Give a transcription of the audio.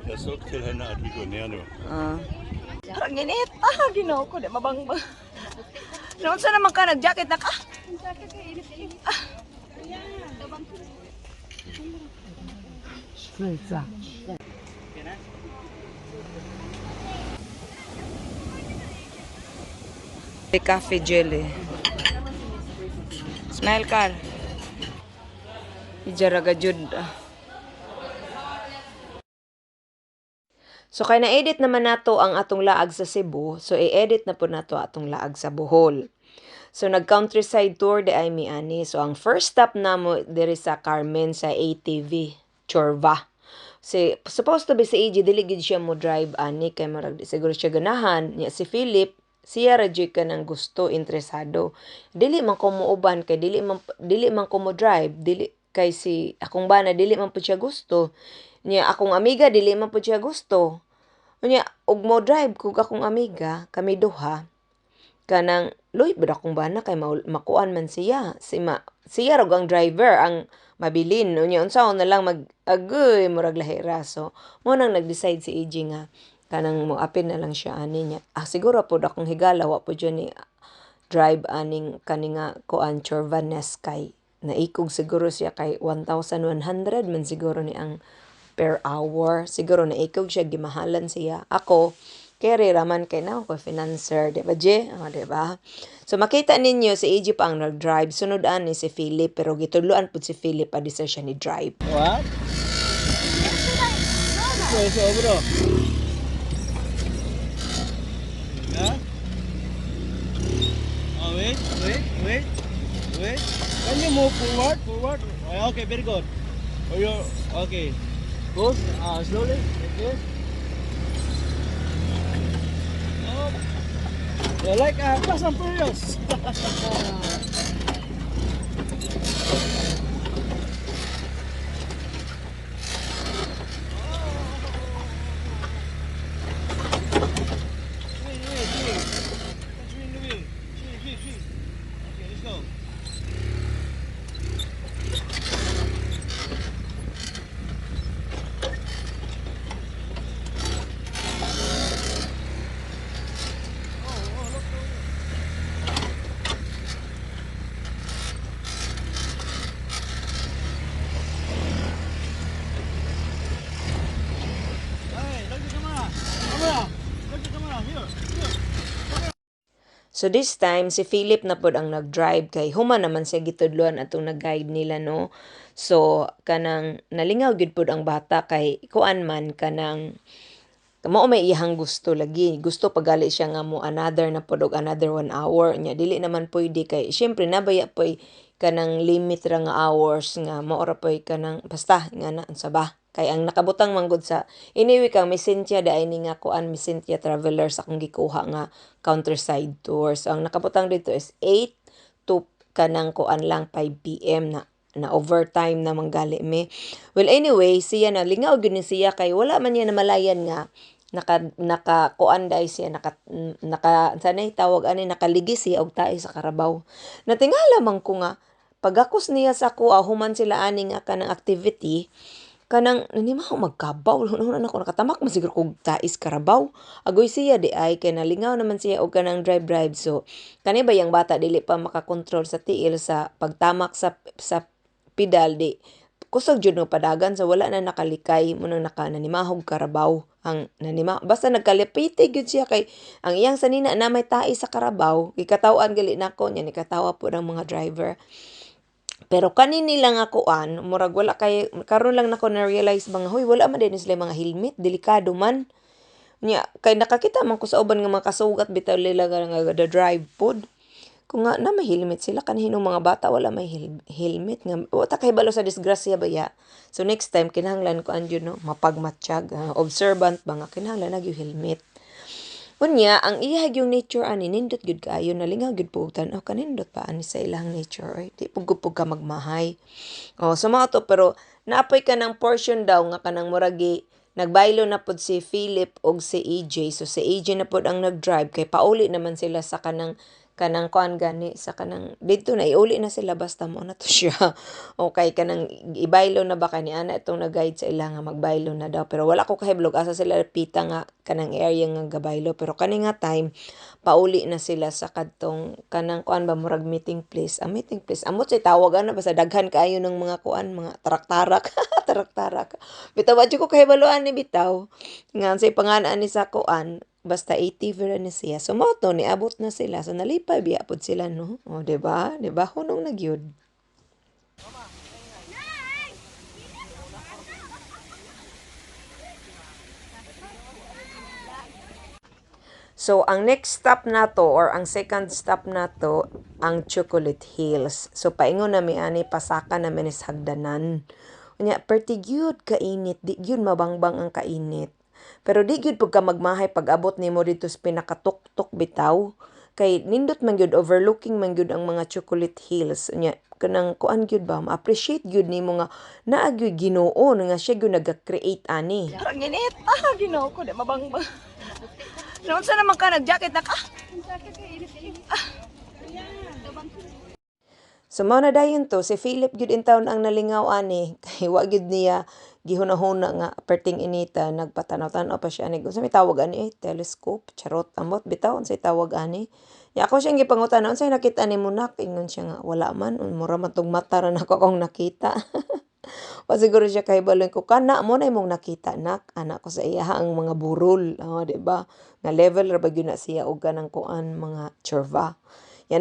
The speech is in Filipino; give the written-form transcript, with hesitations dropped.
Kasok sila na at ko niya no. Parang ginit. Ginaw ko. Di mabang-bang. Noon sa naman ka, nag-jacket na ka? Cafe jelly. Smile car. Ijaraga jud. So kay na-edit naman nato ang atong laag sa Cebu, so i-edit na po nato atong laag sa Bohol. So nag-countryside tour de ay mi ani. So ang first stop namo diri sa Carmen sa ATV, Chorva. Supposed to be si AJ dili gid siya mo drive ani kay marag siguro siya ganahan nya si Philip siya ra jud ka nang gusto interesado. Dili man ko muuban kay dili man ko mo drive, dili kay si akong bana dili man pud siya gusto. Nya akong amiga dili man pud siya gusto. Nya og mo drive kung akong amiga kami duha kanang loy bada akong bana kay makuan man siya siya rog ang driver ang mabilin unya unsaon na lang mag-agoy murag lahira so mo nang nag-decide si AJ nga kanang mo apin na lang siya ani niya siguro pod akong higala wa pod ni drive aning kaninga kuan Chorvanes kay naikog siguro siya kay 1,100 man siguro ni ang per hour. Siguro na ikaw siya, gimahalan siya. Ako, kaya raman kay na ako financer, di ba, Je? Di ba? So, makita ninyo, si AJ pa ang nag-drive. Sunod ni si Philip, pero gituluan po si Philip, adisa siya ni drive. What? So, bro. Yeah? Oh, wait. Can you move forward? Okay, very good. Okay. Push, slowly, like this. Oh. You're like Fast and Furious. Swing. Swing the wheel. Swing. Okay, let's go. So this time, si Philip na pod ang nag-drive kay human naman siya gitudluan atong nag-guide nila, no? So, kanang nalingaw gid pod ang bata kay kuan man kanang mao may iyang gusto lagi. Gusto pagali siya nga mo another na pod og another 1 hour nya dili naman pwede kay syempre nabaya poy kanang limit ra nga hours nga mao ra poy kanang basta nga na unsa ba kay ang nakabutang manggod sa anyway kang Messencia da ini nga kuan Messencia Travelers akong gikuha nga countryside tour. So ang nakabutang dito is 8 to kanang kuan lang 5 PM na overtime na manggali me. Well anyway, siya na lingaw gyud ni siya kay wala man niya namalayan nga naka kuan dai siya naka sanay tawag ani nakaligi siya og tae sa karabaw. Natingala man ko nga pagakos niya sa kuha human sila ani nga kanang activity kanang nanimaw magkabaw na ako nakatamak man siguro kog tais karabaw agoy siya di ay kay nalingaw naman siya og kanang drive so kani ba yang bata dili pa makakontrol sa tiil sa pagtamak sa pedal di kusog jud no padagan sa wala na nakalikay mo nang nanimahog karabaw ang nanima basta nagkalipite gyud siya kay ang iyang sanina na may tais sa karabaw gikataw-an gali nako nya ni katawa po ng mga driver. Pero kanini lang ako murag wala kay karon lang nako na realize mga hoy wala man din sila mga helmet delikado man nya kay nakakita man ko sa uban nga mga kasugat bitaw nila nga the drive pod kung nga na may helmet sila kanhinong mga bata wala may helmet nga wata kay balo sa disgrasya baya so next time kinahanglan ko anjo no mapagmatsyag observant ba nga kinahanglan nagyo helmet. Unya, ang iyahag yung nature ani nindot gud kaayo nalingaw gud po tan kanindot pa ani sa ilang nature ay di pugupog ka magmahay. So mga to pero naapoy ka ng portion daw nga kanang muragi nagbaylo na pod si Philip og si AJ. So si AJ na pod ang nag-drive kay pauli naman sila sa kanang kanang kuan gani sa kanang dito na iuli na sila basta mo na to siya. Okay, kanang ibaylo na ba kani ana itong nag-guide sa ila nga magbaylo na daw, pero wala ko kahiblog asa sila pita nga kanang area nga gabaylo, pero kani nga time pauli na sila sa kadtong kanang kuan ba murag meeting place. Ang meeting place amot say tawag ana basta daghan kaayo ng mga kuan mga tarak-tarak tarak-tarak. Bitaw wa jud ko kahibaluan ni bitaw nga say pangalan ni sa kuan basta 80 vera ni siya. So mao to niabot na sila. So nalipay biya pod sila no. O di ba? Di ba hunong na gyud. So, ang next stop na to or ang second stop na to, ang Chocolate Hills. So, paingon na mi ani pasaka na minis hagdanan. Unya, perti gyud kainit, di gyud mabangbang ang kainit. Pero di gyud pag ka magmahay pag-abot nimo dito sa pinakatuktok bitaw. Kay nindot man gyud overlooking man gyud ang mga Chocolate Hills. Unya, kanang kuan gyud ba ma-appreciate gyud nimo nga naa gyud Ginoo nga siya gyud naga-create ani. Ang init. Ginoo ko, di mabangbang. Noon sa naman ka, nag-jacket na ka. So mao na dayon to si Philip gyud in town ang nalingaw ani kay wa gyud niya gihuna-huna nga perting inita nagpatanaw-tanaw pa siya ani unsa may tawag ani telescope charot amot bitaw unsay tawag ani ya ako siyang gipangutan unsay nakita nimo nak ingon siya nga wala man mura man tong mata ra nako akong nakita. O siguro siya kahibalan ko kana mo na imong nakita nak anak ko sa iya ang mga burol di ba nga level ra ba gyud na siya og kanang kuan mga chorva.